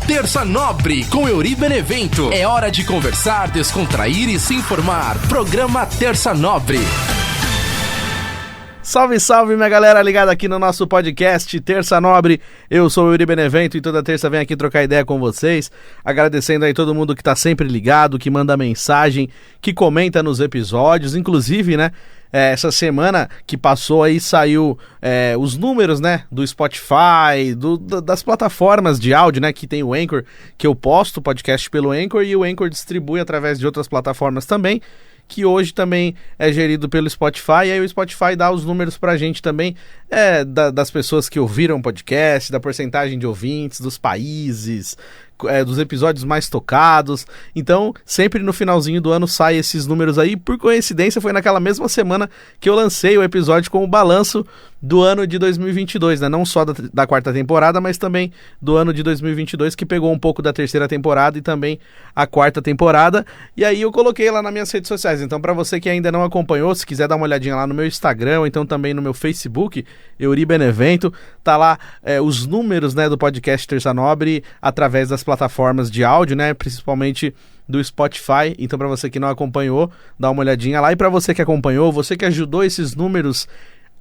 Terça Nobre com Euri Benevento. É hora de conversar, descontrair e se informar. Programa Terça Nobre. Salve, salve, minha galera ligada aqui no nosso podcast Terça Nobre. Eu sou o Euri Benevento e toda terça venho aqui trocar ideia com vocês. Agradecendo aí todo mundo que tá sempre ligado, que manda mensagem, que comenta nos episódios. Inclusive, né, essa semana que passou aí saiu os números, né, do Spotify, das plataformas de áudio, né, que tem o Anchor, que eu posto o podcast pelo Anchor e o Anchor distribui através de outras plataformas também, que hoje também é gerido pelo Spotify, e aí o Spotify dá os números pra gente também, das pessoas que ouviram o podcast, da porcentagem de ouvintes, dos países, dos episódios mais tocados. Então, sempre no finalzinho do ano sai esses números aí. Por coincidência, foi naquela mesma semana que eu lancei o episódio com o balanço do ano de 2022, né? Não só da quarta temporada, mas também do ano de 2022, que pegou um pouco da terceira temporada e também a quarta temporada. E aí eu coloquei lá nas minhas redes sociais. Então, para você que ainda não acompanhou, se quiser dar uma olhadinha lá no meu Instagram, ou então também no meu Facebook, Euri Benevento, tá lá os números, né, do podcast Terça Nobre através das plataformas de áudio, né, principalmente do Spotify. Então, para você que não acompanhou, dá uma olhadinha lá. E para você que acompanhou, você que ajudou esses números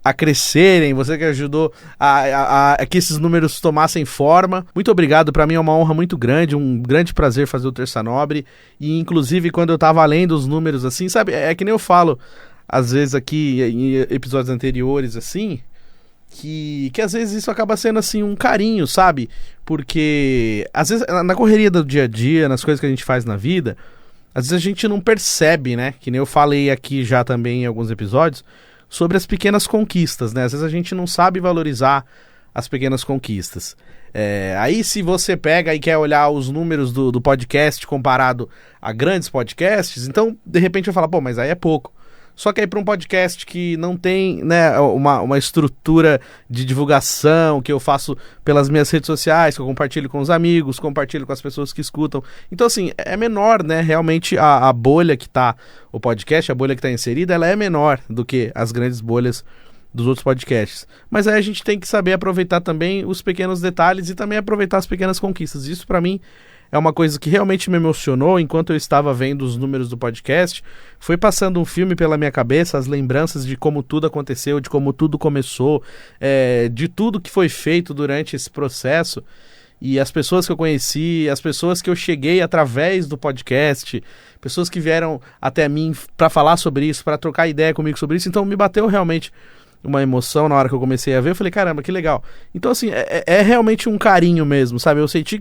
a crescerem, você que ajudou a que esses números tomassem forma, muito obrigado. Para mim é uma honra muito grande, um grande prazer fazer o Terça Nobre. E inclusive quando eu tava lendo os números assim, sabe, é que nem eu falo às vezes aqui em episódios anteriores assim, que às vezes isso acaba sendo assim um carinho, sabe? Porque às vezes na correria do dia a dia, nas coisas que a gente faz na vida, às vezes a gente não percebe, né? Que nem eu falei aqui já também em alguns episódios sobre as pequenas conquistas, né? Às vezes a gente não sabe valorizar as pequenas conquistas. Aí se você pega e quer olhar os números do podcast comparado a grandes podcasts, então de repente eu falo, pô, mas aí é pouco. Só que aí para um podcast que não tem, né, uma estrutura de divulgação que eu faço pelas minhas redes sociais, que eu compartilho com os amigos, compartilho com as pessoas que escutam. Então, assim, é menor, né? Realmente a bolha que tá, o podcast, a bolha que tá inserida, ela é menor do que as grandes bolhas dos outros podcasts. Mas aí a gente tem que saber aproveitar também os pequenos detalhes e também aproveitar as pequenas conquistas. Isso para mim é uma coisa que realmente me emocionou enquanto eu estava vendo os números do podcast. Foi passando um filme pela minha cabeça, as lembranças de como tudo aconteceu, de como tudo começou, de tudo que foi feito durante esse processo. E as pessoas que eu conheci, as pessoas que eu cheguei através do podcast, pessoas que vieram até mim para falar sobre isso, para trocar ideia comigo sobre isso. Então me bateu realmente uma emoção na hora que eu comecei a ver. Eu falei, caramba, que legal. Então, assim, é realmente um carinho mesmo, sabe? Eu senti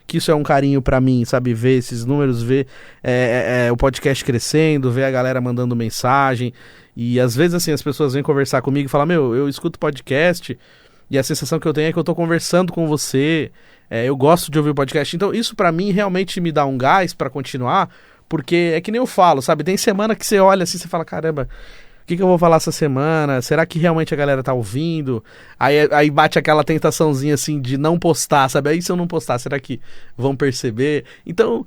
que isso é um carinho pra mim, sabe? Ver esses números, ver o podcast crescendo, ver a galera mandando mensagem. E às vezes, assim, as pessoas vêm conversar comigo e falam, eu escuto podcast e a sensação que eu tenho é que eu tô conversando com você. Eu gosto de ouvir o podcast. Então, isso pra mim realmente me dá um gás pra continuar, porque é que nem eu falo, sabe? Tem semana que você olha assim e você fala, caramba, o que eu vou falar essa semana? Será que realmente a galera tá ouvindo? Aí bate aquela tentaçãozinha assim de não postar, sabe? Aí se eu não postar, será que vão perceber? Então,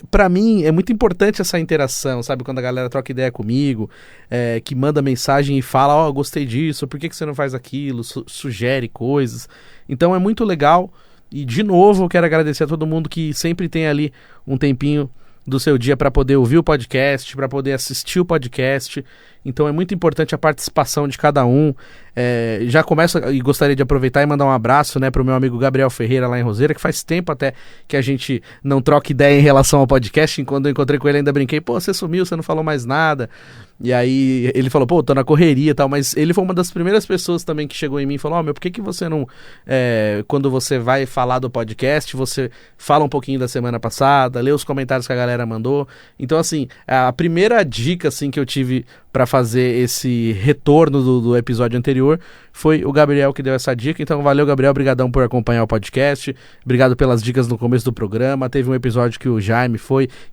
pra mim é muito importante essa interação, sabe? Quando a galera troca ideia comigo, que manda mensagem e fala, gostei disso, por que você não faz aquilo? Sugere coisas. Então é muito legal. E de novo eu quero agradecer a todo mundo que sempre tem ali um tempinho do seu dia para poder ouvir o podcast, para poder assistir o podcast. Então é muito importante a participação de cada um. Já começo e gostaria de aproveitar e mandar um abraço, né, para o meu amigo Gabriel Ferreira lá em Roseira, que faz tempo até que a gente não troca ideia em relação ao podcast. Quando eu encontrei com ele ainda brinquei, pô, você sumiu, você não falou mais nada. E aí ele falou, pô, tô na correria e tal, mas ele foi uma das primeiras pessoas também que chegou em mim e falou, por que você não, quando você vai falar do podcast, você fala um pouquinho da semana passada, lê os comentários que a galera mandou. Então, assim, a primeira dica, assim, que eu tive para fazer esse retorno do episódio anterior foi o Gabriel que deu essa dica. Então valeu, Gabriel, obrigadão por acompanhar o podcast, obrigado pelas dicas no começo do programa. Teve um episódio que o Jaime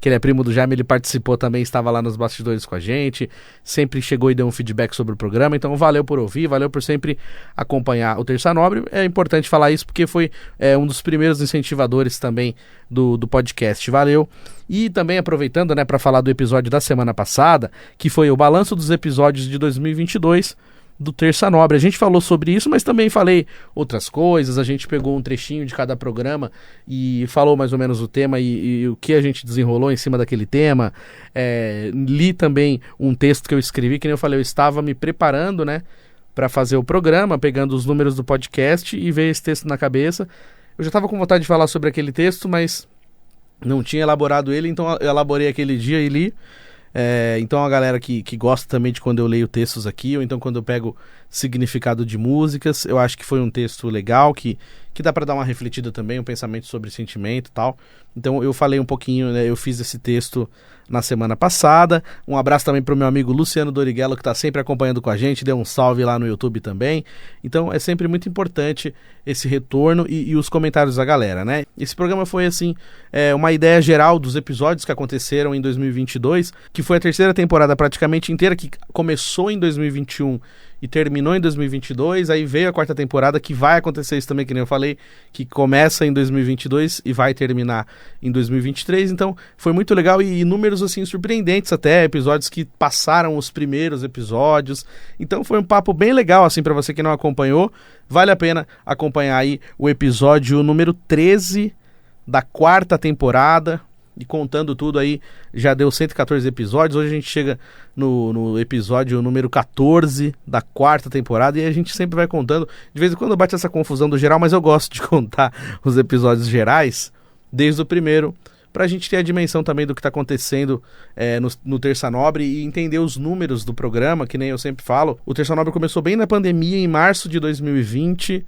que ele é primo do Jaime, ele participou também, estava lá nos bastidores com a gente, sempre chegou e deu um feedback sobre o programa. Então valeu por ouvir, valeu por sempre acompanhar o Terça Nobre. É importante falar isso porque foi um dos primeiros incentivadores também do podcast. Valeu. E também aproveitando, né, para falar do episódio da semana passada, que foi o balanço dos episódios de 2022, do Terça Nobre. A gente falou sobre isso, mas também falei outras coisas, a gente pegou um trechinho de cada programa e falou mais ou menos o tema e o que a gente desenrolou em cima daquele tema. Li também um texto que eu escrevi, que nem eu falei, eu estava me preparando, né, para fazer o programa, pegando os números do podcast e ver esse texto na cabeça. Eu já estava com vontade de falar sobre aquele texto, mas não tinha elaborado ele, então eu elaborei aquele dia e li. Então a galera que gosta também de quando eu leio textos aqui, ou então quando eu pego significado de músicas, eu acho que foi um texto legal, que dá pra dar uma refletida também, um pensamento sobre sentimento e tal. Então eu falei um pouquinho, né, eu fiz esse texto na semana passada. Um abraço também pro meu amigo Luciano Doriguello, que tá sempre acompanhando com a gente, deu um salve lá no YouTube também. Então é sempre muito importante esse retorno e os comentários da galera, né? Esse programa foi assim, uma ideia geral dos episódios que aconteceram em 2022, que foi a terceira temporada praticamente inteira, que começou em 2021 e terminou em 2022, aí veio a quarta temporada, que vai acontecer isso também, que nem eu falei, que começa em 2022 e vai terminar em 2023, então foi muito legal e números assim surpreendentes até, episódios que passaram os primeiros episódios, então foi um papo bem legal assim para você que não acompanhou, vale a pena acompanhar aí o episódio número 13 da quarta temporada. E contando tudo aí, já deu 114 episódios. Hoje a gente chega no episódio número 14 da quarta temporada. E a gente sempre vai contando. De vez em quando bate essa confusão do geral, mas eu gosto de contar os episódios gerais desde o primeiro, pra gente ter a dimensão também do que tá acontecendo no Terça Nobre e entender os números do programa, que nem eu sempre falo. O Terça Nobre começou bem na pandemia, em março de 2020,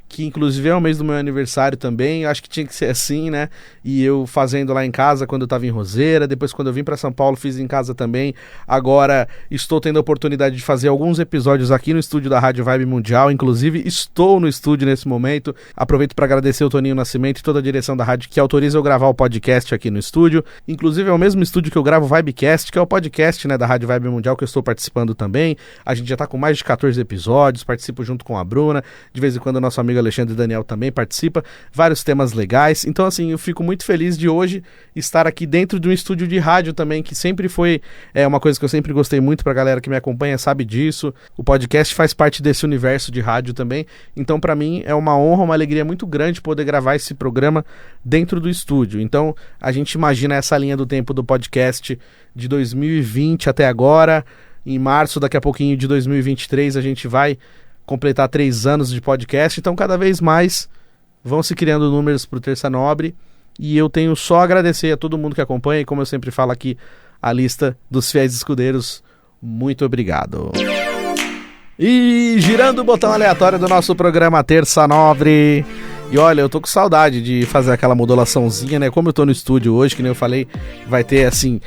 que inclusive é o mês do meu aniversário também, acho que tinha que ser assim, né, e eu fazendo lá em casa quando eu tava em Roseira, depois quando eu vim pra São Paulo fiz em casa também, agora estou tendo a oportunidade de fazer alguns episódios aqui no estúdio da Rádio Vibe Mundial, inclusive estou no estúdio nesse momento, aproveito para agradecer o Toninho Nascimento e toda a direção da rádio que autoriza eu gravar o podcast aqui no estúdio, inclusive é o mesmo estúdio que eu gravo o Vibecast, que é o podcast, né, da Rádio Vibe Mundial que eu estou participando também, a gente já tá com mais de 14 episódios, participo junto com a Bruna, de vez em quando o nosso amigo Alexandre Daniel também participa, vários temas legais, então assim, eu fico muito feliz de hoje estar aqui dentro de um estúdio de rádio também, que sempre foi uma coisa que eu sempre gostei muito, pra galera que me acompanha sabe disso, o podcast faz parte desse universo de rádio também, então pra mim é uma honra, uma alegria muito grande poder gravar esse programa dentro do estúdio, então a gente imagina essa linha do tempo do podcast de 2020 até agora, em março, daqui a pouquinho de 2023, a gente vai completar 3 anos de podcast, então cada vez mais vão se criando números pro Terça Nobre, e eu tenho só a agradecer a todo mundo que acompanha, e como eu sempre falo aqui, a lista dos fiéis escudeiros, muito obrigado. E girando o botão aleatório do nosso programa Terça Nobre, e olha, eu tô com saudade de fazer aquela modulaçãozinha, né, como eu tô no estúdio hoje, que nem eu falei, vai ter assim,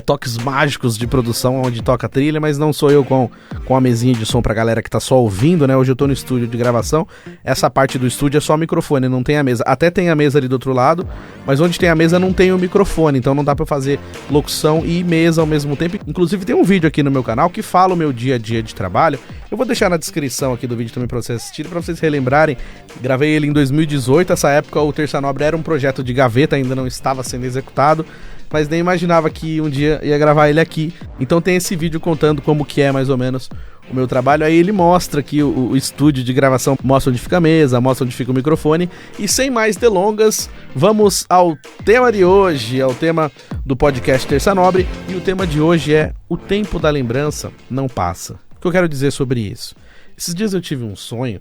toques mágicos de produção onde toca a trilha, mas não sou eu com a mesinha de som pra galera que tá só ouvindo, né, hoje eu tô no estúdio de gravação, essa parte do estúdio é só o microfone, não tem a mesa, até tem a mesa ali do outro lado, mas onde tem a mesa não tem o microfone, então não dá pra fazer locução e mesa ao mesmo tempo, inclusive tem um vídeo aqui no meu canal que fala o meu dia a dia de trabalho, eu vou deixar na descrição aqui do vídeo também pra vocês assistirem, pra vocês relembrarem, gravei ele em 2018, essa época o Terça Nobre era um projeto de gaveta, ainda não estava sendo executado, mas nem imaginava que um dia ia gravar ele aqui. Então tem esse vídeo contando como que é mais ou menos o meu trabalho. Aí ele mostra aqui o estúdio de gravação, mostra onde fica a mesa, mostra onde fica o microfone. E sem mais delongas, vamos ao tema de hoje, ao tema do podcast Terça Nobre. E o tema de hoje é: o tempo da lembrança não passa. O que eu quero dizer sobre isso? Esses dias eu tive um sonho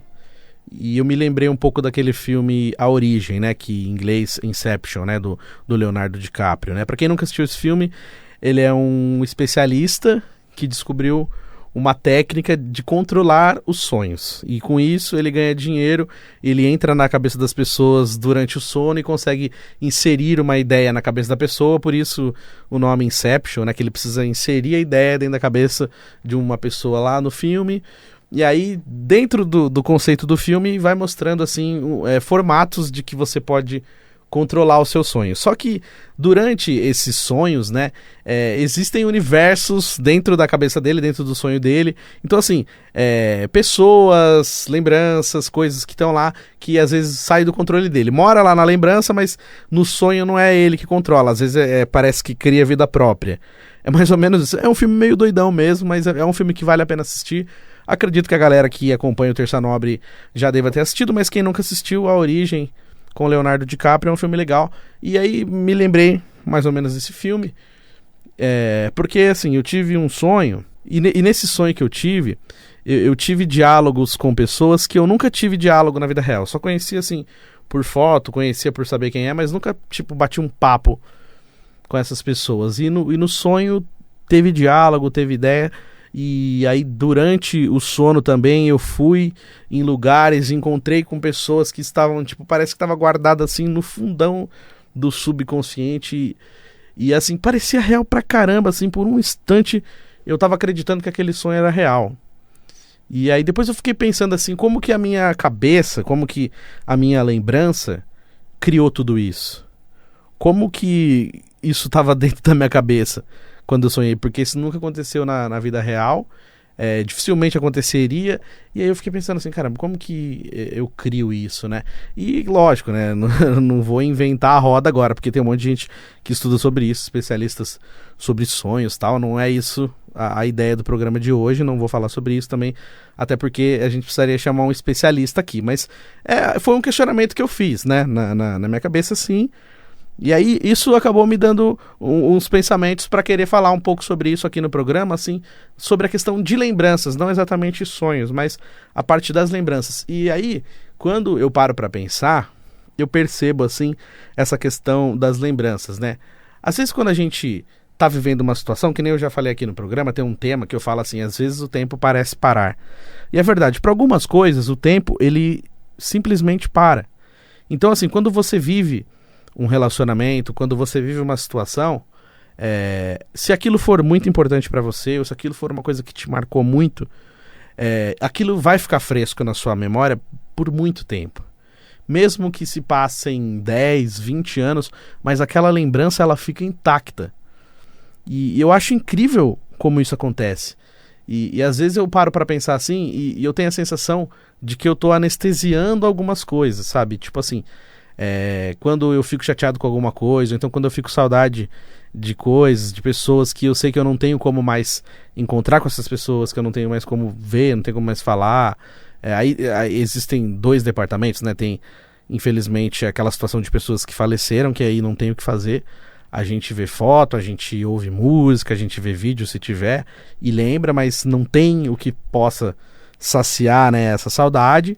e eu me lembrei um pouco daquele filme A Origem, né, que em inglês Inception, né, do Leonardo DiCaprio, né? Pra quem nunca assistiu esse filme, ele é um especialista que descobriu uma técnica de controlar os sonhos, e com isso ele ganha dinheiro, ele entra na cabeça das pessoas durante o sono e consegue inserir uma ideia na cabeça da pessoa, por isso o nome Inception, né, que ele precisa inserir a ideia dentro da cabeça de uma pessoa lá no filme. E aí, dentro do conceito do filme, vai mostrando assim formatos de que você pode controlar os seus sonhos. Só que durante esses sonhos, né, existem universos dentro da cabeça dele, dentro do sonho dele. Então, assim, pessoas, lembranças, coisas que estão lá, que às vezes saem do controle dele. Mora lá na lembrança, mas no sonho não é ele que controla. Às vezes parece que cria vida própria. É mais ou menos isso. É um filme meio doidão mesmo, mas é um filme que vale a pena assistir. Acredito que a galera que acompanha o Terça Nobre já deva ter assistido, mas quem nunca assistiu, A Origem, com Leonardo DiCaprio, é um filme legal. E aí me lembrei mais ou menos desse filme, porque assim, eu tive um sonho, e nesse sonho que eu tive diálogos com pessoas que eu nunca tive diálogo na vida real. Só conhecia assim por foto, conhecia por saber quem é, mas nunca tipo bati um papo com essas pessoas. E no sonho teve diálogo, teve ideia. E aí durante o sono também eu fui em lugares, encontrei com pessoas que estavam, tipo, parece que estava guardada assim no fundão do subconsciente. E assim, parecia real pra caramba, assim, por um instante eu tava acreditando que aquele sonho era real. E aí depois eu fiquei pensando assim, como que a minha cabeça, como que a minha lembrança criou tudo isso? Como que isso estava dentro da minha cabeça quando eu sonhei? Porque isso nunca aconteceu na vida real, dificilmente aconteceria. E aí eu fiquei pensando assim, caramba, como que eu crio isso, né? E lógico, né, não vou inventar a roda agora, porque tem um monte de gente que estuda sobre isso, especialistas sobre sonhos e tal. Não é isso a ideia do programa de hoje, não vou falar sobre isso também, até porque a gente precisaria chamar um especialista aqui. Mas foi um questionamento que eu fiz, né, na minha cabeça, sim. E aí isso acabou me dando uns pensamentos para querer falar um pouco sobre isso aqui no programa, assim, sobre a questão de lembranças, não exatamente sonhos, mas a parte das lembranças. E aí, quando eu paro para pensar, eu percebo, assim, essa questão das lembranças, né? Às vezes quando a gente tá vivendo uma situação, que nem eu já falei aqui no programa, tem um tema que eu falo assim, às vezes o tempo parece parar. E é verdade, para algumas coisas o tempo, ele simplesmente para. Então, assim, quando você vive um relacionamento, quando você vive uma situação, se aquilo for muito importante para você, ou se aquilo for uma coisa que te marcou muito, aquilo vai ficar fresco na sua memória por muito tempo. Mesmo que se passem 10, 20 anos, mas aquela lembrança ela fica intacta. E eu acho incrível como isso acontece. E às vezes eu paro para pensar assim, e eu tenho a sensação de que eu tô anestesiando algumas coisas, sabe? Tipo assim, quando eu fico chateado com alguma coisa, ou então quando eu fico saudade de coisas, de pessoas que eu sei que eu não tenho como mais encontrar com essas pessoas, que eu não tenho mais como ver, não tenho como mais falar. Aí existem dois departamentos, né? Tem, infelizmente, aquela situação de pessoas que faleceram, que aí não tem o que fazer. A gente vê foto, a gente ouve música, a gente vê vídeo se tiver, e lembra, mas não tem o que possa saciar, né, essa saudade.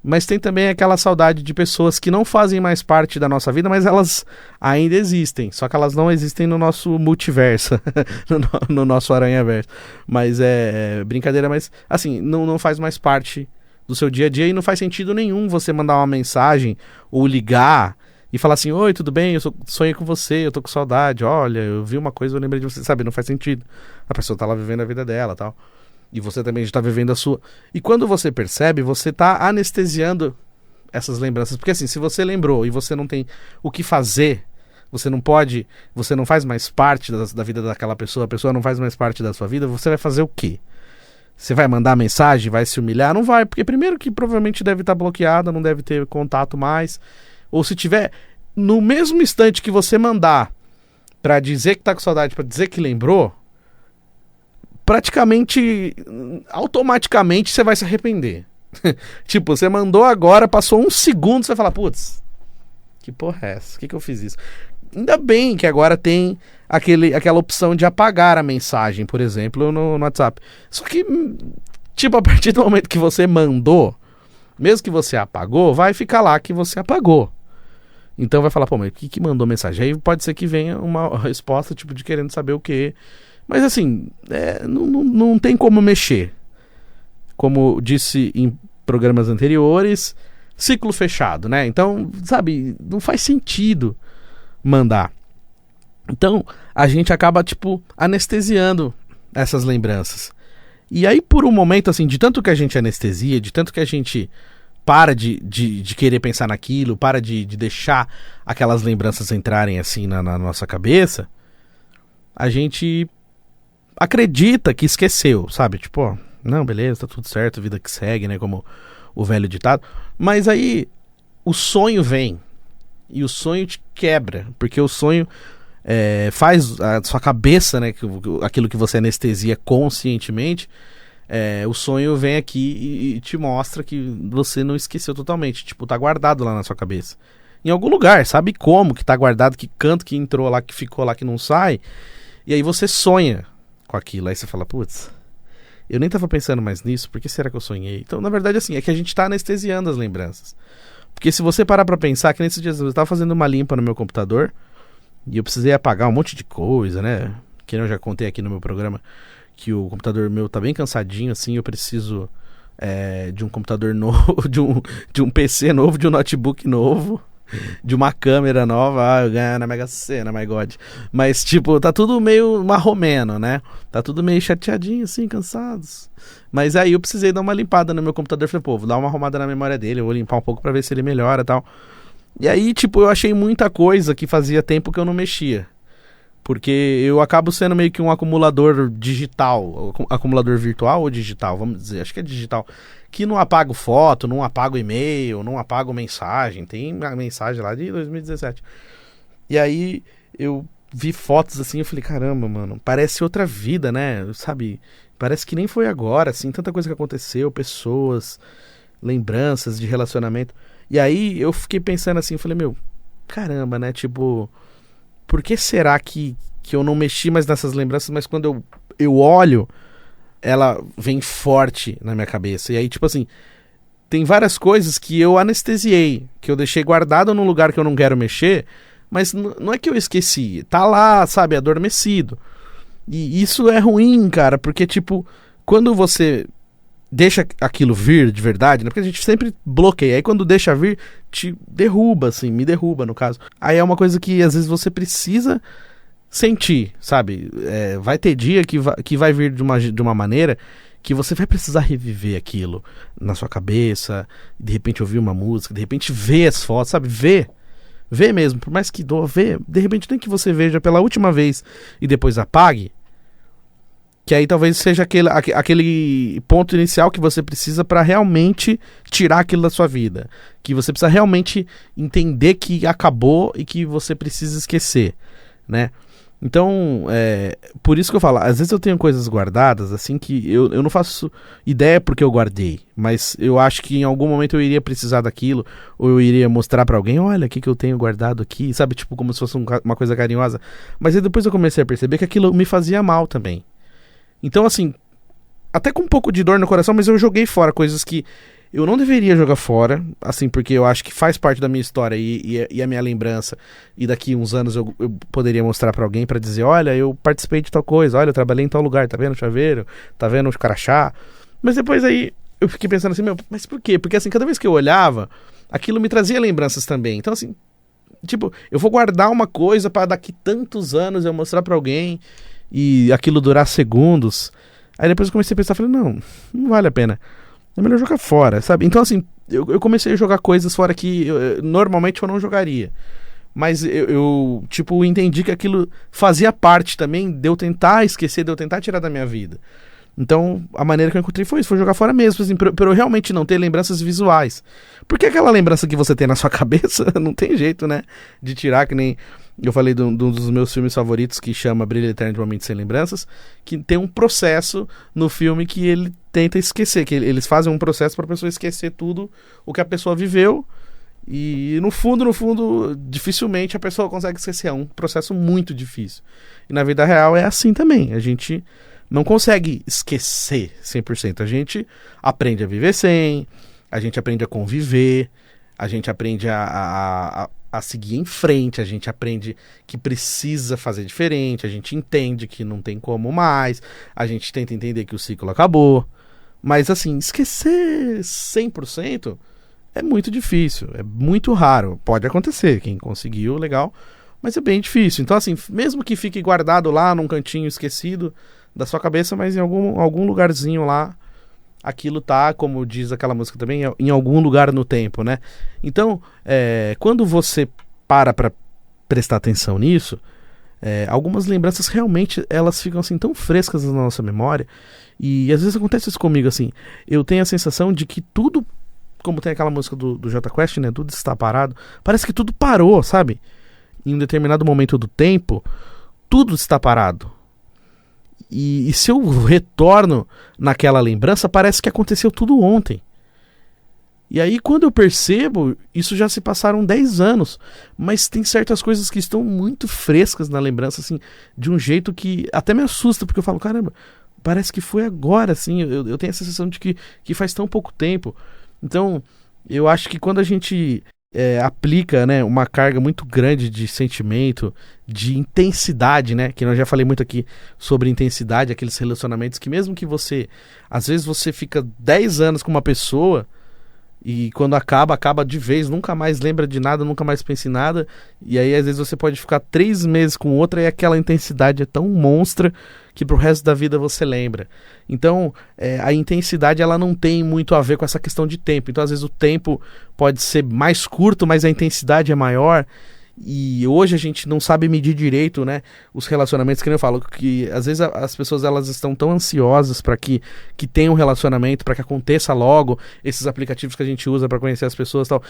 Mas tem também aquela saudade de pessoas que não fazem mais parte da nossa vida, mas elas ainda existem. Só que elas não existem no nosso multiverso, no nosso aranhaverso. Mas brincadeira, mas assim, não faz mais parte do seu dia a dia e não faz sentido nenhum você mandar uma mensagem ou ligar e falar assim, oi, tudo bem? Eu sonhei com você, eu tô com saudade, olha, eu vi uma coisa, eu lembrei de você, sabe? Não faz sentido. A pessoa tá lá vivendo a vida dela e tal. E você também já tá vivendo a sua. E quando você percebe, você tá anestesiando essas lembranças. Porque assim, se você lembrou e você não tem o que fazer, você não faz mais parte da vida daquela pessoa, a pessoa não faz mais parte da sua vida, você vai fazer o quê? Você vai mandar mensagem, vai se humilhar? Não vai, porque primeiro que provavelmente deve estar bloqueada, não deve ter contato mais. Ou se tiver, no mesmo instante que você mandar pra dizer que tá com saudade, pra dizer que lembrou, praticamente, automaticamente você vai se arrepender. Tipo, você mandou agora, passou um segundo, você fala, putz, que porra é essa? Por que eu fiz isso? Ainda bem que agora tem aquela opção de apagar a mensagem, por exemplo, no WhatsApp. Só que, tipo, a partir do momento que você mandou, mesmo que você apagou, vai ficar lá que você apagou. Então vai falar, pô, mas o que mandou mensagem? Aí pode ser que venha uma resposta, tipo, de querendo saber o quê. Mas assim, não tem como mexer. Como disse em programas anteriores, ciclo fechado, né? Então, sabe, não faz sentido mandar. Então, a gente acaba, tipo, anestesiando essas lembranças. E aí, por um momento, assim, de tanto que a gente anestesia, de tanto que a gente para de querer pensar naquilo, para de deixar aquelas lembranças entrarem, assim, na nossa cabeça, a gente acredita que esqueceu, sabe? Tipo, ó, não, beleza, tá tudo certo, vida que segue, né? Como o velho ditado. Mas aí, o sonho vem. E o sonho te quebra, porque o sonho faz a sua cabeça, né, aquilo que você anestesia conscientemente, o sonho vem aqui e te mostra que você não esqueceu totalmente. Tipo, tá guardado lá na sua cabeça. Em algum lugar, sabe como que tá guardado, que canto que entrou lá, que ficou lá, que não sai. E aí você sonha com aquilo. Aí você fala, putz, eu nem tava pensando mais nisso, por que será que eu sonhei? Então, na verdade, assim, é que a gente tá anestesiando as lembranças. Porque se você parar pra pensar, que nesses dias eu tava fazendo uma limpa no meu computador, e eu precisei apagar um monte de coisa, né? Que eu já contei aqui no meu programa, que o computador meu tá bem cansadinho, assim, eu preciso de um computador novo, de um PC novo, de um notebook novo, de uma câmera nova. Eu ganho na Mega Sena, my God. Mas, tipo, tá tudo meio marromeno, né? Tá tudo meio chateadinho, assim, cansados. Mas aí eu precisei dar uma limpada no meu computador. Falei, pô, vou dar uma arrumada na memória dele, eu vou limpar um pouco pra ver se ele melhora e tal. E aí, tipo, eu achei muita coisa que fazia tempo que eu não mexia. Porque eu acabo sendo meio que um acumulador digital, acumulador virtual ou digital, vamos dizer, acho que é digital, que não apago foto, não apago e-mail, não apago mensagem, tem a mensagem lá de 2017. E aí eu vi fotos assim, eu falei, caramba, mano, parece outra vida, né, sabe, parece que nem foi agora, assim, tanta coisa que aconteceu, pessoas, lembranças de relacionamento. E aí eu fiquei pensando assim, eu falei, meu, caramba, né, tipo... Por que será que eu não mexi mais nessas lembranças, mas quando eu olho, ela vem forte na minha cabeça? E aí, tipo assim, tem várias coisas que eu anestesiei, que eu deixei guardado num lugar que eu não quero mexer, mas não é que eu esqueci, tá lá, sabe, adormecido. E isso é ruim, cara, porque, tipo, quando você deixa aquilo vir de verdade, né? Porque a gente sempre bloqueia. Aí quando deixa vir, te derruba, assim, me derruba, no caso. Aí é uma coisa que às vezes você precisa sentir, sabe? Vai ter dia que vai vir de uma maneira que você vai precisar reviver aquilo na sua cabeça, de repente ouvir uma música, de repente ver as fotos, sabe? Ver mesmo, por mais que doa, ver. De repente nem que você veja pela última vez e depois apague, que aí talvez seja aquele ponto inicial que você precisa para realmente tirar aquilo da sua vida. Que você precisa realmente entender que acabou e que você precisa esquecer, né? Então, por isso que eu falo, às vezes eu tenho coisas guardadas, assim, que eu não faço ideia porque eu guardei. Mas eu acho que em algum momento eu iria precisar daquilo, ou eu iria mostrar pra alguém, olha, o que eu tenho guardado aqui, sabe? Tipo, como se fosse uma coisa carinhosa. Mas aí depois eu comecei a perceber que aquilo me fazia mal também. Então, assim, até com um pouco de dor no coração, mas eu joguei fora coisas que eu não deveria jogar fora, assim, porque eu acho que faz parte da minha história e a minha lembrança. E daqui uns anos eu poderia mostrar pra alguém pra dizer, olha, eu participei de tal coisa, olha, eu trabalhei em tal lugar, tá vendo o chaveiro, tá vendo o crachá. Mas depois aí eu fiquei pensando assim, meu, mas por quê? Porque assim, cada vez que eu olhava, aquilo me trazia lembranças também. Então, assim, tipo, eu vou guardar uma coisa pra daqui tantos anos eu mostrar pra alguém e aquilo durar segundos. Aí depois eu comecei a pensar, falei, não vale a pena. É melhor jogar fora, sabe? Então, assim, eu comecei a jogar coisas fora que normalmente eu não jogaria. Mas eu, tipo, entendi que aquilo fazia parte também de eu tentar esquecer, de eu tentar tirar da minha vida. Então, a maneira que eu encontrei foi isso, foi jogar fora mesmo, assim, pra eu realmente não ter lembranças visuais. Porque aquela lembrança que você tem na sua cabeça, não tem jeito, né, de tirar, que nem eu falei de um dos meus filmes favoritos, que chama Brilho Eterno de Momentos Sem Lembranças, que tem um processo no filme que ele tenta esquecer, que eles fazem um processo pra pessoa esquecer tudo o que a pessoa viveu, e no fundo, dificilmente a pessoa consegue esquecer, é um processo muito difícil. E na vida real é assim também, a gente não consegue esquecer 100%. A gente aprende a viver sem, a gente aprende a conviver, a gente aprende a seguir em frente, a gente aprende que precisa fazer diferente, a gente entende que não tem como mais, a gente tenta entender que o ciclo acabou. Mas assim, esquecer 100% é muito difícil, é muito raro. Pode acontecer, quem conseguiu, legal, mas é bem difícil. Então assim, mesmo que fique guardado lá num cantinho esquecido da sua cabeça, mas em algum lugarzinho lá, aquilo tá, como diz aquela música também, em algum lugar no tempo, né? Então, quando você para prestar atenção nisso, algumas lembranças realmente, elas ficam assim tão frescas na nossa memória, e às vezes acontece isso comigo, assim, eu tenho a sensação de que tudo, como tem aquela música do Jota Quest, né, tudo está parado, parece que tudo parou, sabe? Em um determinado momento do tempo, tudo está parado. E se eu retorno naquela lembrança, parece que aconteceu tudo ontem. E aí quando eu percebo, isso já se passaram 10 anos, mas tem certas coisas que estão muito frescas na lembrança, assim, de um jeito que até me assusta, porque eu falo, caramba, parece que foi agora, assim, eu tenho a sensação de que faz tão pouco tempo. Então, eu acho que quando a gente aplica, né, uma carga muito grande de sentimento, de intensidade, né, que eu já falei muito aqui sobre intensidade, aqueles relacionamentos que mesmo que você, às vezes você fica 10 anos com uma pessoa e quando acaba de vez, nunca mais lembra de nada, nunca mais pensa em nada, e aí às vezes você pode ficar 3 meses com outra e aquela intensidade é tão monstra que pro resto da vida você lembra. Então, a intensidade ela não tem muito a ver com essa questão de tempo. Então, às vezes o tempo pode ser mais curto, mas a intensidade é maior. E hoje a gente não sabe medir direito, né, os relacionamentos, que nem eu falo, que às vezes as pessoas elas estão tão ansiosas para que tenha um relacionamento, para que aconteça logo, esses aplicativos que a gente usa para conhecer as pessoas, tal,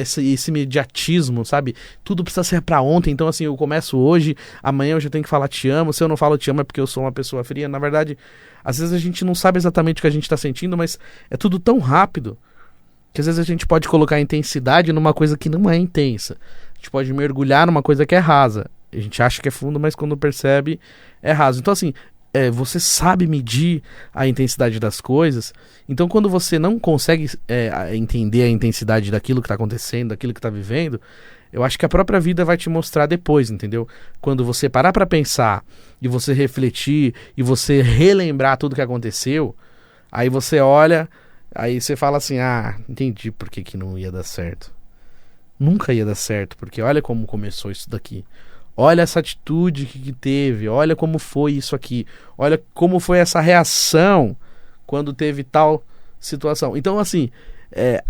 esse imediatismo, sabe? Tudo precisa ser para ontem. Então assim, eu começo hoje, amanhã eu já tenho que falar te amo. Se eu não falo te amo é porque eu sou uma pessoa fria. Na verdade, às vezes a gente não sabe exatamente o que a gente tá sentindo, mas é tudo tão rápido que às vezes a gente pode colocar intensidade numa coisa que não é intensa. A gente pode mergulhar numa coisa que é rasa. A gente acha que é fundo, mas quando percebe é raso. Então assim, você sabe medir a intensidade das coisas. Então quando você não consegue entender a intensidade daquilo que está acontecendo, daquilo que está vivendo, eu acho que a própria vida vai te mostrar depois, entendeu? Quando você parar para pensar e você refletir e você relembrar tudo que aconteceu, aí você olha, aí você fala assim, entendi por que não ia dar certo. Nunca ia dar certo, porque olha como começou isso daqui. Olha essa atitude que teve, olha como foi isso aqui, olha como foi essa reação quando teve tal situação. Então assim,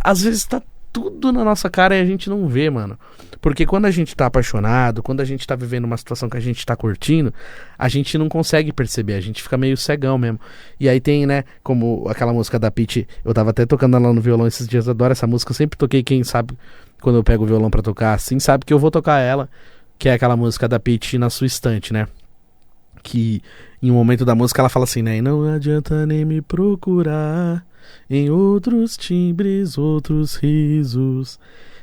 às vezes tá tudo na nossa cara e a gente não vê, mano. Porque quando a gente tá apaixonado, quando a gente tá vivendo uma situação que a gente tá curtindo, a gente não consegue perceber, a gente fica meio cegão mesmo. E aí tem, né, como aquela música da Pitty, eu tava até tocando ela no violão esses dias, eu adoro essa música, eu sempre toquei, quem sabe, quando eu pego o violão pra tocar assim, sabe que eu vou tocar ela, que é aquela música da Pitty, Na Sua Estante, né? Que em um momento da música ela fala assim, né? E não adianta nem me procurar em outros timbres, outros risos.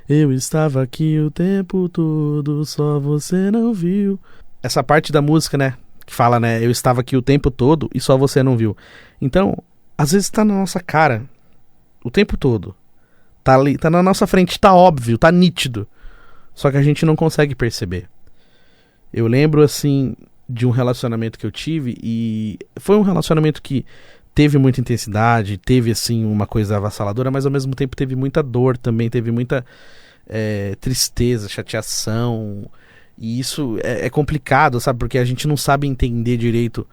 Eu estava aqui o tempo todo, só você não viu. Essa parte da música, né? Que fala, né? Eu estava aqui o tempo todo e só você não viu. Então, às vezes tá na nossa cara o tempo todo. Tá ali, tá na nossa frente, tá óbvio, tá nítido. Só que a gente não consegue perceber. Eu lembro, assim, de um relacionamento que eu tive e foi um relacionamento que teve muita intensidade, teve, assim, uma coisa avassaladora, mas ao mesmo tempo teve muita dor também, teve muita tristeza, chateação. E isso é complicado, sabe? Porque a gente não sabe entender direito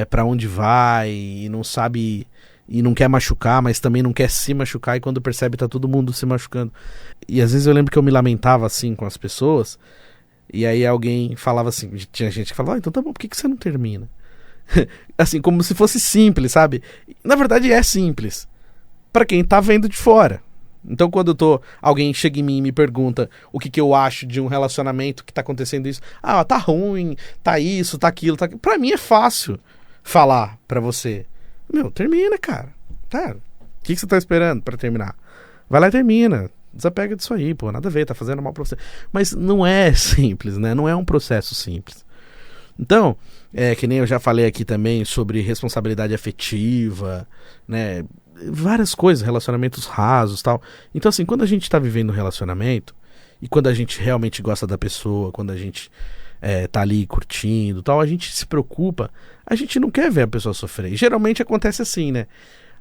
pra onde vai e não sabe... E não quer machucar, mas também não quer se machucar. E quando percebe, tá todo mundo se machucando. E às vezes eu lembro que eu me lamentava assim com as pessoas. E aí alguém falava assim, tinha gente que falava, então tá bom, por que você não termina? Assim, como se fosse simples, sabe? Na verdade é simples pra quem tá vendo de fora. Então quando alguém chega em mim e me pergunta o que eu acho de um relacionamento que tá acontecendo isso. Tá ruim, tá isso, tá aquilo, tá aquilo. Pra mim é fácil falar pra você. Meu, termina, cara. Tá. O que você tá esperando pra terminar? Vai lá e termina. Desapega disso aí, pô. Nada a ver, tá fazendo mal pra você. Mas não é simples, né? Não é um processo simples. Então, que nem eu já falei aqui também sobre responsabilidade afetiva, né? Várias coisas, relacionamentos rasos e tal. Então, assim, quando a gente tá vivendo um relacionamento e quando a gente realmente gosta da pessoa, quando a gente tá ali curtindo tal, a gente se preocupa, a gente não quer ver a pessoa sofrer. E geralmente acontece assim, né?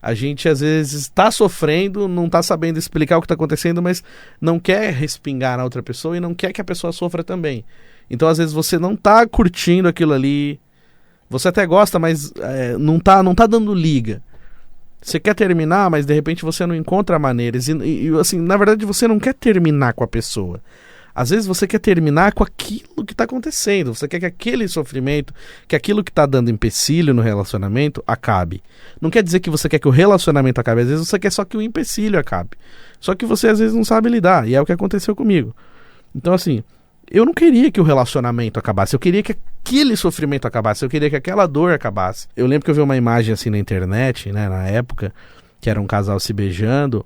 A gente às vezes tá sofrendo, não tá sabendo explicar o que tá acontecendo, mas não quer respingar na outra pessoa e não quer que a pessoa sofra também. Então às vezes você não tá curtindo aquilo ali, você até gosta, mas não tá dando liga. Você quer terminar, mas de repente você não encontra maneiras. E assim, na verdade você não quer terminar com a pessoa. Às vezes você quer terminar com aquilo que está acontecendo. Você quer que aquele sofrimento, que aquilo que está dando empecilho no relacionamento acabe. Não quer dizer que você quer que o relacionamento acabe. Às vezes você quer só que o empecilho acabe. Só que você às vezes não sabe lidar. E é o que aconteceu comigo. Então assim, eu não queria que o relacionamento acabasse, eu queria que aquele sofrimento acabasse, eu queria que aquela dor acabasse. Eu lembro que eu vi uma imagem assim na internet, né, na época, que era um casal se beijando,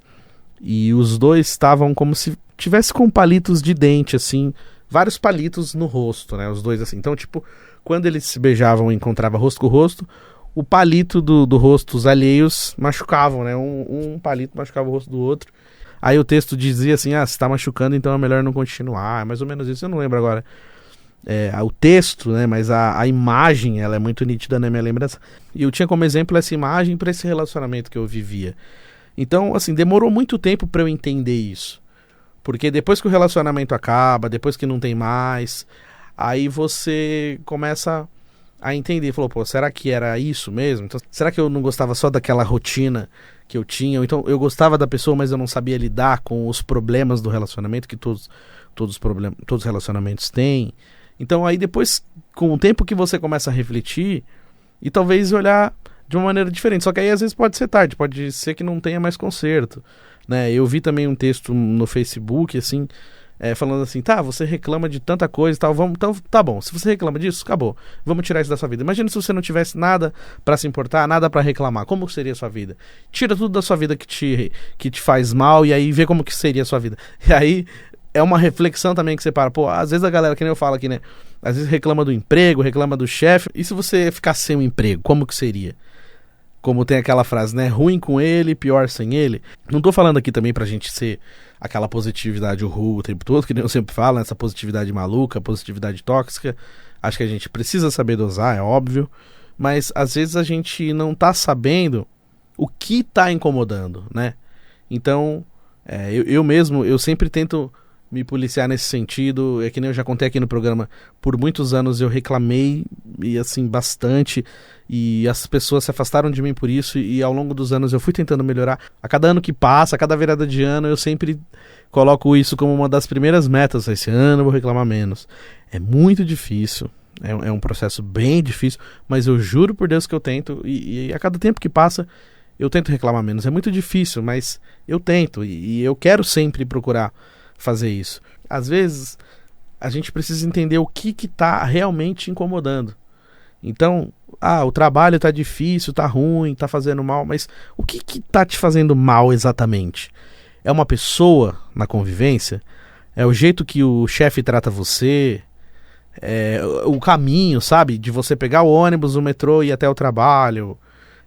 e os dois estavam como se tivesse com palitos de dente, assim, vários palitos no rosto, né, os dois assim. Então, tipo, quando eles se beijavam e encontravam rosto com rosto, o palito do rosto, os alheios, machucavam, né, um palito machucava o rosto do outro. Aí o texto dizia assim, se tá machucando, então é melhor não continuar. É mais ou menos isso, eu não lembro agora o texto, né? Mas a imagem, ela é muito nítida na minha lembrança. E eu tinha como exemplo essa imagem para esse relacionamento que eu vivia. Então, assim, demorou muito tempo para eu entender isso. Porque depois que o relacionamento acaba, depois que não tem mais, aí você começa a entender. Falou, pô, será que era isso mesmo? Então, será que eu não gostava só daquela rotina que eu tinha? Ou então eu gostava da pessoa, mas eu não sabia lidar com os problemas do relacionamento que todos os relacionamentos têm. Então aí depois, com o tempo que você começa a refletir e talvez olhar de uma maneira diferente. Só que aí às vezes pode ser tarde, pode ser que não tenha mais conserto, né? Eu vi também um texto no Facebook, assim, falando assim, tá, você reclama de tanta coisa e tal, então tá bom, se você reclama disso, acabou, vamos tirar isso da sua vida. Imagina se você não tivesse nada pra se importar, nada pra reclamar, como seria a sua vida? Tira tudo da sua vida que te faz mal e aí vê como que seria a sua vida. E aí é uma reflexão também que você para, pô, às vezes a galera, que nem eu falo aqui, né, às vezes reclama do emprego, reclama do chefe, e se você ficar sem um emprego, como que seria? Como tem aquela frase, né? Ruim com ele, pior sem ele. Não tô falando aqui também pra gente ser aquela positividade o tempo todo, que nem eu sempre falo, essa positividade maluca, positividade tóxica. Acho que a gente precisa saber dosar, é óbvio. Mas às vezes a gente não tá sabendo o que tá incomodando, né? Então, eu mesmo, eu sempre tento me policiar nesse sentido. É que nem eu já contei aqui no programa, por muitos anos eu reclamei, e assim, bastante, e as pessoas se afastaram de mim por isso, e ao longo dos anos eu fui tentando melhorar. A cada ano que passa, a cada virada de ano, eu sempre coloco isso como uma das primeiras metas. Esse ano eu vou reclamar menos. É muito difícil, é um processo bem difícil, mas eu juro por Deus que eu tento, e a cada tempo que passa eu tento reclamar menos. É muito difícil, mas eu tento, e eu quero sempre procurar fazer isso. Às vezes a gente precisa entender o que tá realmente incomodando. Então, o trabalho tá difícil, tá ruim, tá fazendo mal, mas o que tá te fazendo mal exatamente? É uma pessoa na convivência? É o jeito que o chefe trata você? É o caminho, sabe? De você pegar o ônibus, o metrô e ir até o trabalho,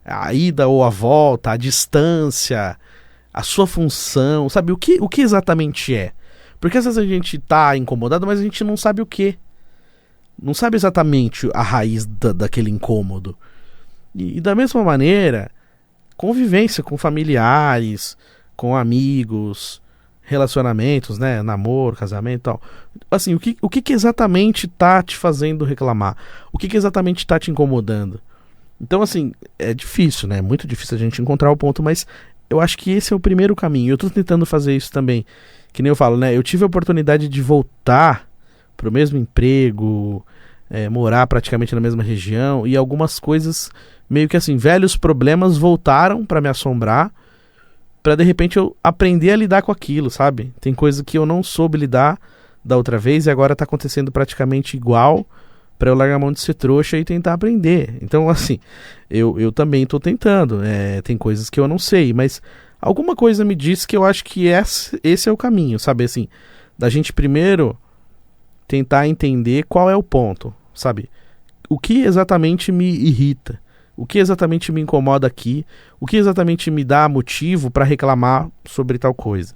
a ida ou a volta, a distância, a sua função, sabe? O que exatamente é? Porque às vezes a gente tá incomodado, mas a gente não sabe o que. Não sabe exatamente a raiz daquele incômodo. E da mesma maneira, convivência com familiares, com amigos, relacionamentos, né? Namoro, casamento e tal. Assim, o que exatamente tá te fazendo reclamar? O que exatamente tá te incomodando? Então, assim, é difícil, né? É muito difícil a gente encontrar o ponto, mas eu acho que esse é o primeiro caminho. Eu tô tentando fazer isso também. Que nem eu falo, né? Eu tive a oportunidade de voltar pro mesmo emprego, morar praticamente na mesma região, e algumas coisas, meio que assim, velhos problemas voltaram pra me assombrar, pra de repente eu aprender a lidar com aquilo, sabe? Tem coisa que eu não soube lidar da outra vez e agora tá acontecendo praticamente igual, pra eu largar a mão de ser trouxa e tentar aprender. Então, assim, eu também tô tentando. Tem coisas que eu não sei, mas alguma coisa me diz que eu acho que esse é o caminho, sabe? Assim, da gente primeiro tentar entender qual é o ponto, sabe? O que exatamente me irrita? O que exatamente me incomoda aqui? O que exatamente me dá motivo para reclamar sobre tal coisa?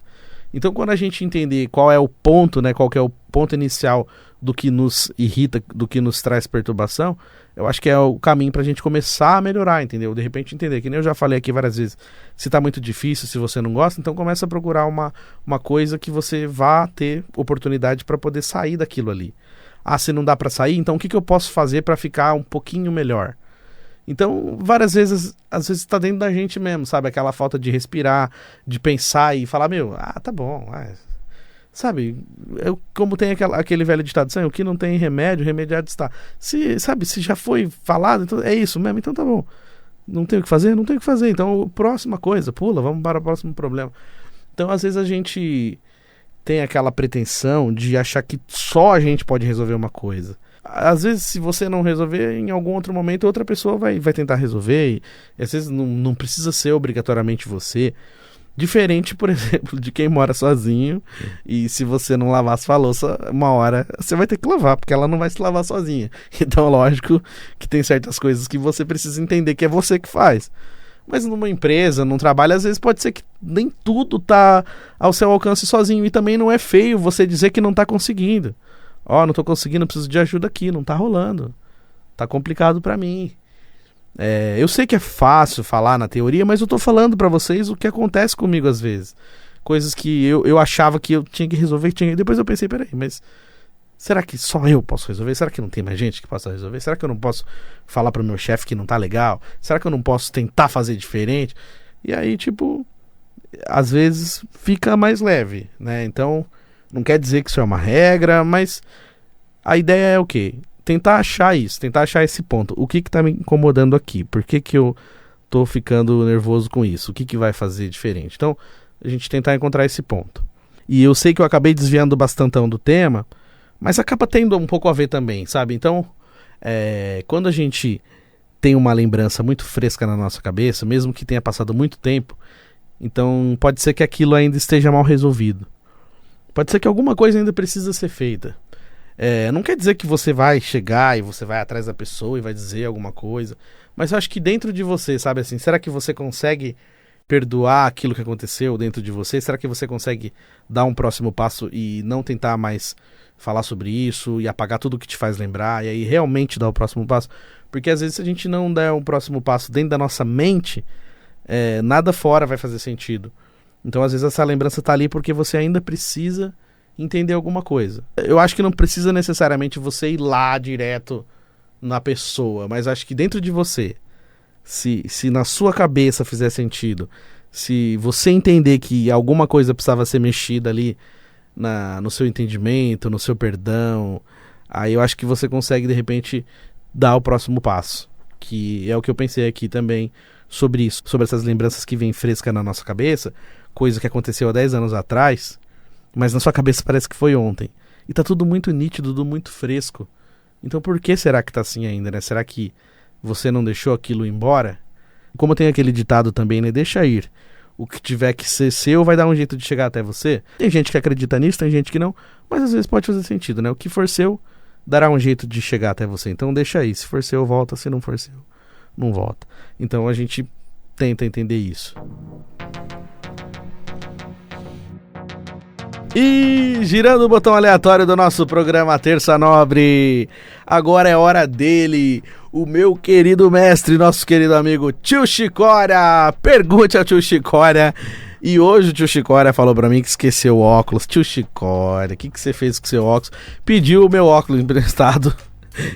Então, quando a gente entender qual é o ponto, né, qual que é o ponto inicial do que nos irrita, do que nos traz perturbação, eu acho que é o caminho pra gente começar a melhorar, entendeu? De repente entender, que nem eu já falei aqui várias vezes, se tá muito difícil, se você não gosta, então começa a procurar uma coisa que você vá ter oportunidade para poder sair daquilo ali. Se não dá pra sair, então o que eu posso fazer para ficar um pouquinho melhor? Então, várias vezes, às vezes tá dentro da gente mesmo, sabe? Aquela falta de respirar, de pensar e falar, tá bom, sabe? Como tem aquele velho ditado, o que não tem remédio, remediado está. Se já foi falado, então é isso mesmo, então tá bom. Não tem o que fazer? Não tem o que fazer. Então, próxima coisa, pula, vamos para o próximo problema. Então, às vezes a gente tem aquela pretensão de achar que só a gente pode resolver uma coisa. Às vezes, se você não resolver, em algum outro momento, outra pessoa vai tentar resolver. E às vezes não precisa ser obrigatoriamente você. Diferente, por exemplo, de quem mora sozinho. E se você não lavar sua louça, uma hora você vai ter que lavar, porque ela não vai se lavar sozinha. Então, lógico que tem certas coisas que você precisa entender que é você que faz. Mas numa empresa, num trabalho, às vezes pode ser que nem tudo tá ao seu alcance sozinho. E também não é feio você dizer que não tá conseguindo. Não tô conseguindo, preciso de ajuda aqui, não tá rolando. Tá complicado pra mim. Eu sei que é fácil falar na teoria, mas eu tô falando pra vocês o que acontece comigo às vezes. Coisas que eu achava que eu tinha que resolver, depois eu pensei, peraí, mas será que só eu posso resolver? Será que não tem mais gente que possa resolver? Será que eu não posso falar pro meu chefe que não tá legal? Será que eu não posso tentar fazer diferente? E aí, às vezes fica mais leve, né? Então, não quer dizer que isso é uma regra, mas a ideia é o quê? Tentar achar isso, tentar achar esse ponto. O que tá me incomodando aqui? Por que eu tô ficando nervoso com isso? O que vai fazer diferente? Então, a gente tentar encontrar esse ponto. E eu sei que eu acabei desviando bastantão do tema, mas acaba tendo um pouco a ver também, sabe? Então, quando a gente tem uma lembrança muito fresca na nossa cabeça, mesmo que tenha passado muito tempo, então pode ser que aquilo ainda esteja mal resolvido. Pode ser que alguma coisa ainda precisa ser feita. Não quer dizer que você vai chegar e você vai atrás da pessoa e vai dizer alguma coisa, mas eu acho que dentro de você, sabe assim, será que você consegue perdoar aquilo que aconteceu dentro de você? Será que você consegue dar um próximo passo e não tentar mais falar sobre isso e apagar tudo que te faz lembrar e aí realmente dar o próximo passo? Porque às vezes se a gente não der um próximo passo dentro da nossa mente, nada fora vai fazer sentido. Então às vezes essa lembrança tá ali porque você ainda precisa entender alguma coisa. Eu acho que não precisa necessariamente você ir lá direto na pessoa, mas acho que dentro de você, se na sua cabeça fizer sentido, se você entender que alguma coisa precisava ser mexida ali no seu entendimento, no seu perdão, aí eu acho que você consegue de repente dar o próximo passo, que é o que eu pensei aqui também sobre isso, sobre essas lembranças que vêm fresca na nossa cabeça, coisa que aconteceu há 10 anos atrás, mas na sua cabeça parece que foi ontem. E tá tudo muito nítido, tudo muito fresco. Então por que será que tá assim ainda, né? Será que você não deixou aquilo embora? Como tem aquele ditado também, né? Deixa ir. O que tiver que ser seu vai dar um jeito de chegar até você. Tem gente que acredita nisso, tem gente que não. Mas às vezes pode fazer sentido, né? O que for seu dará um jeito de chegar até você. Então deixa aí. Se for seu, volta. Se não for seu, não volta. Então a gente tenta entender isso. E girando o botão aleatório do nosso programa Terça Nobre, agora é hora dele, o meu querido mestre, nosso querido amigo Tio Chicória. Pergunte ao Tio Chicória. E hoje o Tio Chicória falou pra mim que esqueceu o óculos. Tio Chicória, o que você fez com seu óculos? Pediu o meu óculos emprestado.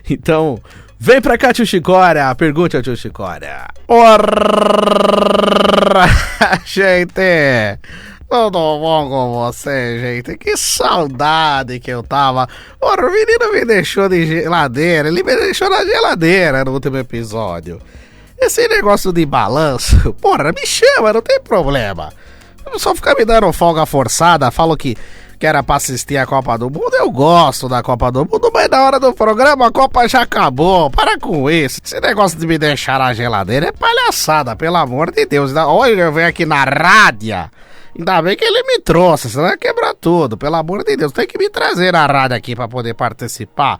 Então, vem pra cá, Tio Chicória. Pergunte ao Tio Chicória. Ora, gente... Tudo bom com você, gente? Que saudade que eu tava. O menino me deixou de geladeira. Ele me deixou na geladeira no último episódio. Esse negócio de balanço, me chama, não tem problema. Só ficar me dando folga forçada. Falo que era pra assistir a Copa do Mundo. Eu gosto da Copa do Mundo, mas na hora do programa a Copa já acabou. Para com isso. Esse negócio de me deixar na geladeira é palhaçada, pelo amor de Deus. Hoje eu venho aqui na rádio. Ainda bem que ele me trouxe, senão ia quebrar tudo. Pelo amor de Deus, tem que me trazer na rádio aqui pra poder participar.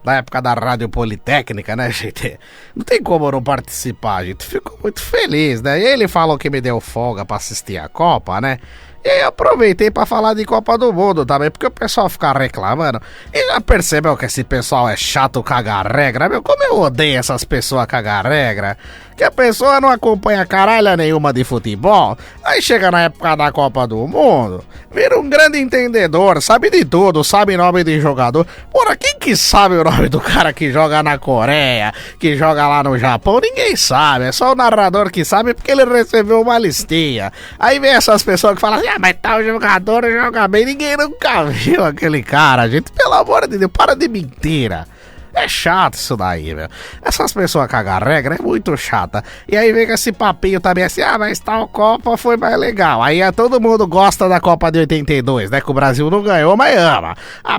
Na época da Rádio Politécnica, né, gente? Não tem como eu não participar, a gente ficou muito feliz, né? E ele falou que me deu folga pra assistir a Copa, né? E aí eu aproveitei pra falar de Copa do Mundo também, porque o pessoal fica reclamando. E já percebeu que esse pessoal é chato cagar regra, meu? Como eu odeio essas pessoas cagar regra. Que a pessoa não acompanha caralho nenhuma de futebol. Aí chega na época da Copa do Mundo, vira um grande entendedor, sabe de tudo, sabe nome de jogador. Porra, quem que sabe o nome do cara que joga na Coreia, que joga lá no Japão? Ninguém sabe, é só o narrador que sabe porque ele recebeu uma listinha. Aí vem essas pessoas que falam assim, mas tal jogador joga bem, ninguém nunca viu aquele cara, gente. Pelo amor de Deus, para de mentira. É chato isso daí, meu. Essas pessoas cagam regra é muito chata. E aí vem com esse papinho também assim, mas tal Copa foi mais legal. Aí todo mundo gosta da Copa de 82, né? Que o Brasil não ganhou, mas ama.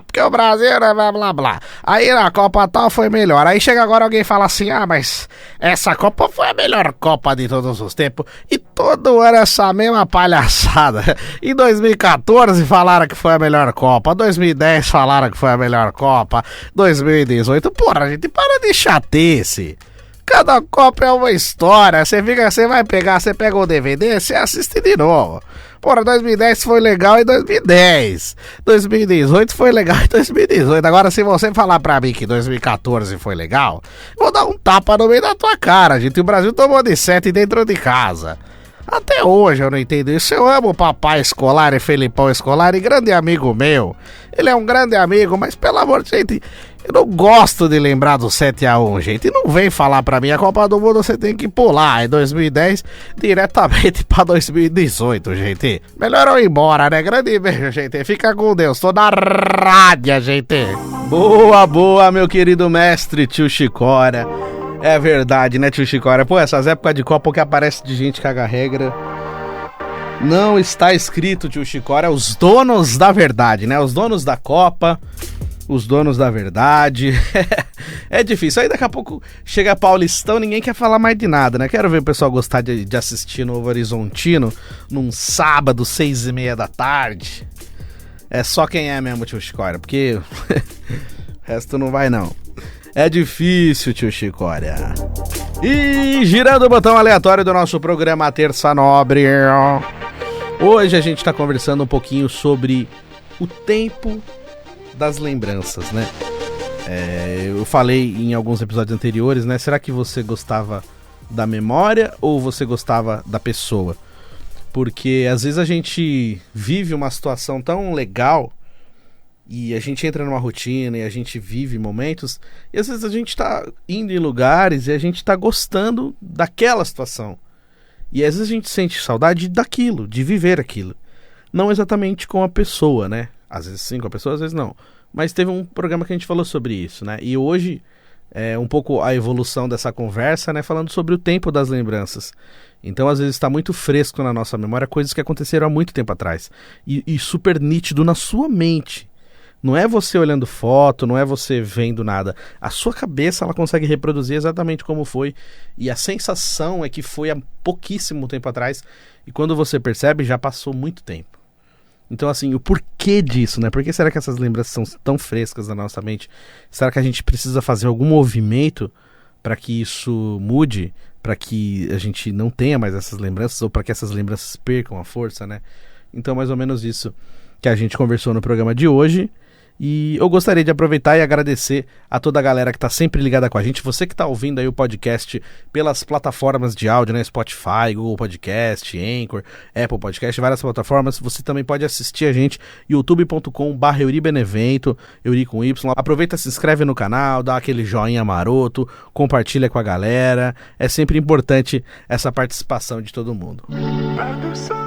Porque o Brasil, né, blá, blá, blá. Aí na Copa tal foi melhor. Aí chega agora alguém e fala assim, mas essa Copa foi a melhor Copa de todos os tempos. E todo ano essa mesma palhaçada. Em 2014 falaram que foi a melhor Copa. 2010 falaram que foi a melhor Copa. 2018, porra, gente, para de chatece. Cada Copa é uma história. Você pega o DVD, você assiste de novo. Porra, 2010 foi legal em 2010. 2018 foi legal em 2018. Agora, se você falar pra mim que 2014 foi legal, vou dar um tapa no meio da tua cara, gente. O Brasil tomou de 7 dentro de casa. Até hoje eu não entendo isso. Eu amo o papai Scolari, Felipão Scolari, grande amigo meu. Ele é um grande amigo, mas pelo amor de gente, eu não gosto de lembrar do 7-1, gente. E não vem falar pra mim, a Copa do Mundo você tem que pular em 2010 diretamente pra 2018, gente. Melhor eu ir embora, né? Grande beijo, gente. Fica com Deus. Tô na rádio, gente. Boa, meu querido mestre tio Chicória. É verdade, né, tio Chicória? Pô, essas épocas de Copa que aparece de gente caga regra. Não está escrito, tio Chicória, os donos da verdade, né? Os donos da Copa, os donos da verdade. É difícil. Aí daqui a pouco chega Paulistão, ninguém quer falar mais de nada, né? Quero ver o pessoal gostar de assistir Novo Horizontino num sábado, 6:30 da tarde. É só quem é mesmo, tio Chicória, porque o resto não vai, não. É difícil, tio Chicória. E girando o botão aleatório do nosso programa Terça Nobre. Hoje a gente tá conversando um pouquinho sobre o tempo das lembranças, né? Eu falei em alguns episódios anteriores, né? Será que você gostava da memória ou você gostava da pessoa? Porque às vezes a gente vive uma situação tão legal e a gente entra numa rotina e a gente vive momentos, e às vezes a gente tá indo em lugares e a gente tá gostando daquela situação. E às vezes a gente sente saudade daquilo, de viver aquilo. Não exatamente com a pessoa, né? Às vezes sim com a pessoa, às vezes não. Mas teve um programa que a gente falou sobre isso, né? E hoje é um pouco a evolução dessa conversa, né? Falando sobre o tempo das lembranças. Então às vezes está muito fresco na nossa memória coisas que aconteceram há muito tempo atrás. E super nítido na sua mente. Não é você olhando foto, não é você vendo nada. A sua cabeça, ela consegue reproduzir exatamente como foi. E a sensação é que foi há pouquíssimo tempo atrás. E quando você percebe, já passou muito tempo. Então, assim, o porquê disso, né? Por que será que essas lembranças são tão frescas na nossa mente? Será que a gente precisa fazer algum movimento para que isso mude? Para que a gente não tenha mais essas lembranças? Ou para que essas lembranças percam a força, né? Então, mais ou menos isso que a gente conversou no programa de hoje. E eu gostaria de aproveitar e agradecer a toda a galera que está sempre ligada com a gente. Você que está ouvindo aí o podcast pelas plataformas de áudio, né? Spotify, Google Podcast, Anchor, Apple Podcast, várias plataformas. Você também pode assistir a gente, youtube.com/euribenevento, Euri com Y. Aproveita, se inscreve no canal, dá aquele joinha maroto, compartilha com a galera. É sempre importante essa participação de todo mundo.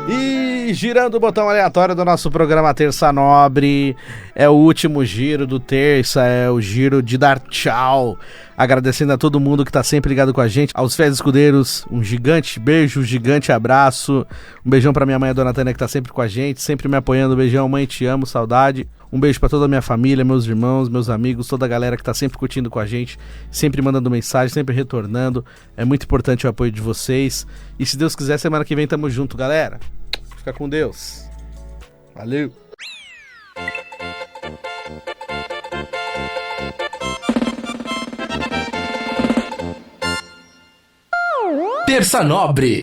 E girando o botão aleatório do nosso programa Terça Nobre, é o último giro do terça, é o giro de dar tchau, agradecendo a todo mundo que tá sempre ligado com a gente, aos fiéis escudeiros, um gigante beijo, um gigante abraço, um beijão pra minha mãe, a dona Tânia, que tá sempre com a gente, sempre me apoiando, beijão, mãe, te amo, saudade, um beijo pra toda a minha família, meus irmãos, meus amigos, toda a galera que tá sempre curtindo com a gente, sempre mandando mensagem, sempre retornando, é muito importante o apoio de vocês, e se Deus quiser, semana que vem tamo junto, galera. Fica com Deus. Valeu. Terça Nobre.